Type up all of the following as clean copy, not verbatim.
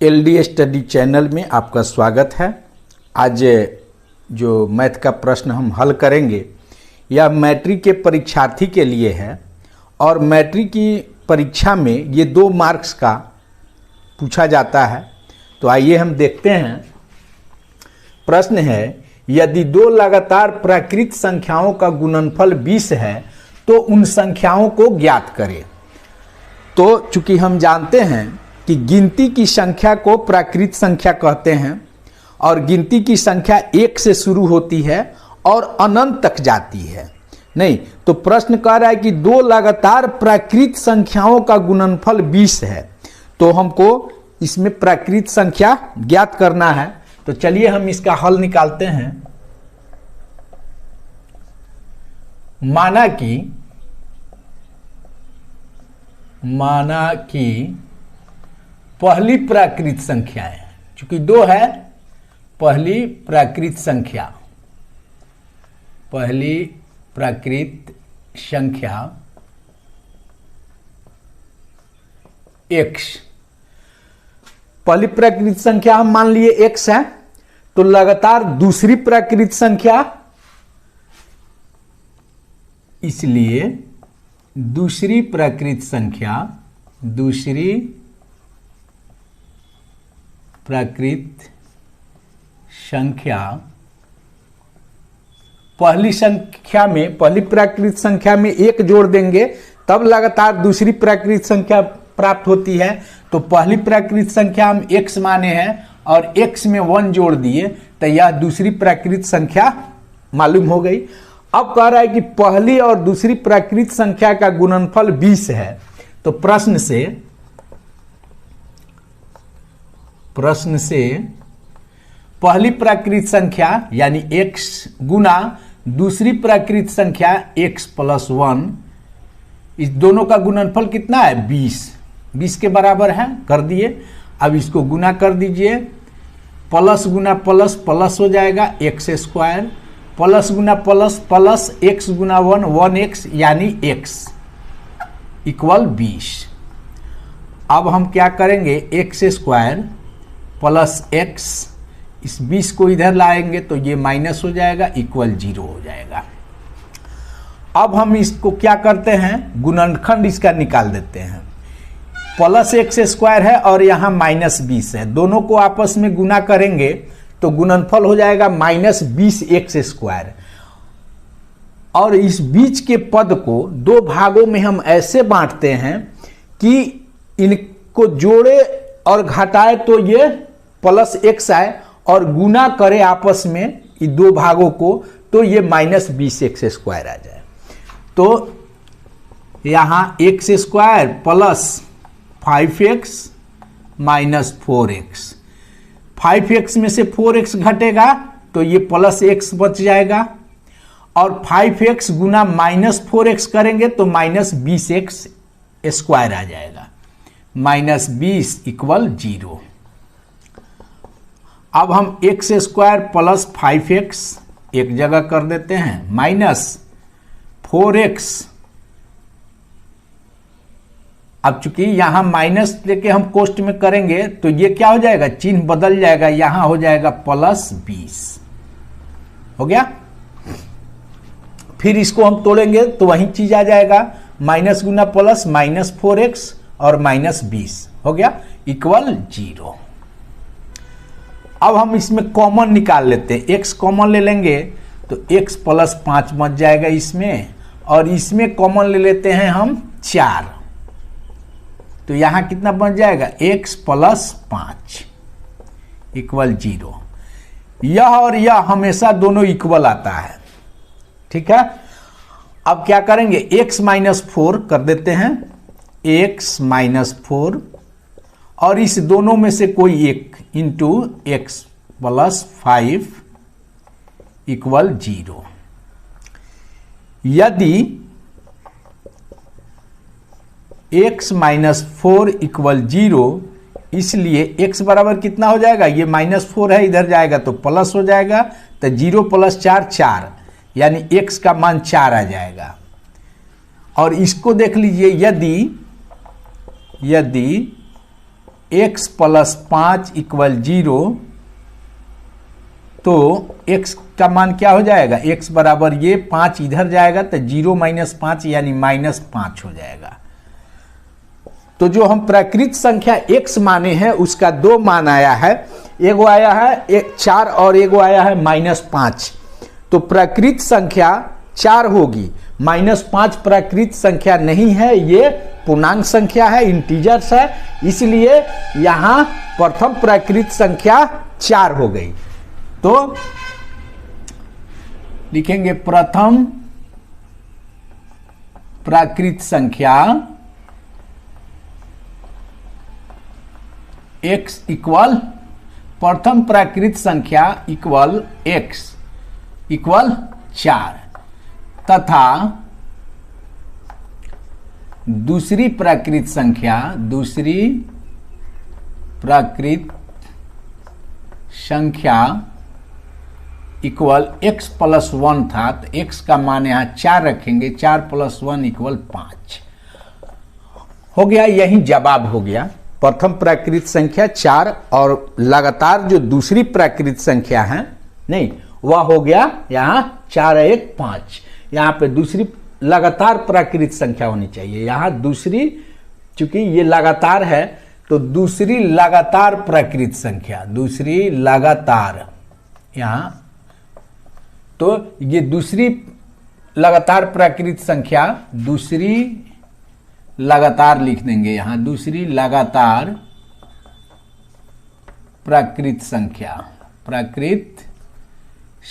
LD study channel में आपका स्वागत है। आज जो मैथ का प्रश्न हम हल करेंगे यह मैट्रिक के परीक्षार्थी के लिए है और मैट्रिक की परीक्षा में ये 2 मार्क्स का पूछा जाता है। तो आइए हम देखते हैं। प्रश्न है, यदि 2 लगातार प्राकृत संख्याओं का गुणनफल 20 है तो उन संख्याओं को ज्ञात करें। तो चूंकि हम जानते हैं कि गिनती की संख्या को प्राकृत संख्या कहते हैं और गिनती की संख्या 1 से शुरू होती है और अनंत तक जाती है। नहीं तो प्रश्न कह रहा है कि 2 लगातार प्राकृत संख्याओं का गुणनफल 20 है, तो हमको इसमें प्राकृत संख्या ज्ञात करना है। तो चलिए हम इसका हल निकालते हैं। माना कि पहली प्राकृत संख्या है, चूंकि 2 है, पहली प्राकृत संख्या x, पहली प्राकृत संख्या हम मान लिए x है, तो लगातार दूसरी प्राकृत संख्या, इसलिए दूसरी प्राकृत संख्या पहली प्राकृत संख्या में 1 जोड़ देंगे तब लगातार दूसरी प्राकृत संख्या प्राप्त होती है। तो पहली प्राकृत संख्या हम x माने हैं और x में 1 जोड़ दिए तो यह दूसरी प्राकृत संख्या मालूम हो गई। अब कह रहा है कि पहली और दूसरी प्राकृत संख्या का गुणनफल 20 है। तो प्रश्न से पहली प्राकृत संख्या यानी x गुना दूसरी प्राकृत संख्या x प्लस 1, इस दोनों का गुणनफल कितना है 20 के बराबर है, कर दिए। अब इसको गुना कर दीजिए, प्लस गुना प्लस प्लस हो जाएगा x स्क्वायर, प्लस गुना प्लस प्लस x गुना 1x यानी x इक्वल 20। अब हम क्या करेंगे, x स्क्वायर प्लस x, इस 20 को इधर लाएंगे तो ये माइनस हो जाएगा, इक्वल 0 हो जाएगा। अब हम इसको क्या करते हैं, गुणनखंड इसका निकाल देते हैं। प्लस x स्क्वायर है और यहाँ माइनस 20 है, दोनों को आपस में गुना करेंगे तो गुणनफल हो जाएगा माइनस 20x स्क्वायर। और इस बीच के पद को 2 भागों में हम ऐसे बांटते हैं कि इनको जोड़े और घटाए तो ये प्लस x आए और गुना करे आपस में ये 2 भागों को तो ये माइनस 20x स्क्वायर आ जाए। तो यहां x square plus 5x minus 4x, 5x में से 4x घटेगा तो ये प्लस x बच जाएगा और 5x गुना माइनस 4x करेंगे तो माइनस 20x स्क्वायर आ जाएगा, माइनस 20 इक्वल 0। अब हम x स्क्वायर प्लस 5x एक जगह कर देते हैं, माइनस 4x। अब चूंकि यहां माइनस लेके हम कोष्ट में करेंगे तो ये क्या हो जाएगा, चिन्ह बदल जाएगा, यहां हो जाएगा प्लस 20 हो गया। फिर इसको हम तोड़ेंगे तो वही चीज आ जाएगा, माइनस गुना प्लस माइनस 4x और माइनस 20 हो गया, इक्वल 0। अब हम इसमें कॉमन निकाल लेते हैं, x कॉमन ले लेंगे तो x प्लस 5 बच जाएगा इसमें, और इसमें कॉमन ले लेते हैं हम 4, तो यहां कितना बन जाएगा, x प्लस 5 इक्वल 0। यह और यह हमेशा दोनों इक्वल आता है, ठीक है। अब क्या करेंगे, x माइनस 4 कर देते हैं, x माइनस 4 और इस दोनों में से कोई एक इंटू x प्लस 5 इक्वल 0। यदि x माइनस 4 इक्वल 0, इसलिए x बराबर कितना हो जाएगा, ये माइनस 4 है, इधर जाएगा तो प्लस हो जाएगा, तो 0 प्लस 4 4 यानी x का मान 4 आ जाएगा। और इसको देख लीजिए, यदि x प्लस 5 इक्वल 0, तो x का मान क्या हो जाएगा, x बराबर ये 5 इधर जाएगा तो 0 माइनस 5 यानी -5 हो जाएगा। तो जो हम प्राकृत संख्या x माने हैं उसका दो मान आया है, एगो आया है 4 और एगो आया है -5। तो प्राकृत संख्या 4 होगी, -5 प्राकृत संख्या नहीं है, ये पूर्णांक संख्या है, इंटीजर्स है, इसलिए यहां प्रथम प्राकृत संख्या 4 हो गई। तो लिखेंगे प्रथम प्राकृत संख्या x इक्वल, प्रथम प्राकृत संख्या इक्वल x इक्वल 4 तथा दूसरी प्राकृत संख्या, दूसरी प्राकृत संख्या इक्वल x प्लस 1 था, तो x का मान यहां 4 रखेंगे, 4 प्लस 1 इक्वल 5 हो गया। यही जवाब हो गया। प्रथम प्राकृत संख्या 4 और लगातार जो दूसरी प्राकृत संख्या है नहीं, वह हो गया यहां 4 1 5। यहां पे दूसरी लगातार प्राकृत संख्या होनी चाहिए, यहां दूसरी, चूंकि ये लगातार है तो दूसरी लगातार प्राकृत संख्या, दूसरी लगातार, यहां तो ये दूसरी लगातार प्राकृत संख्या, दूसरी लगातार लिख देंगे यहां, दूसरी लगातार प्राकृत संख्या, प्राकृत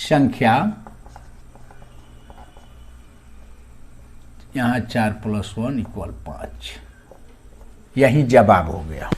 संख्या यहां 4 प्लस 1 इक्वल 5। यही जवाब हो गया।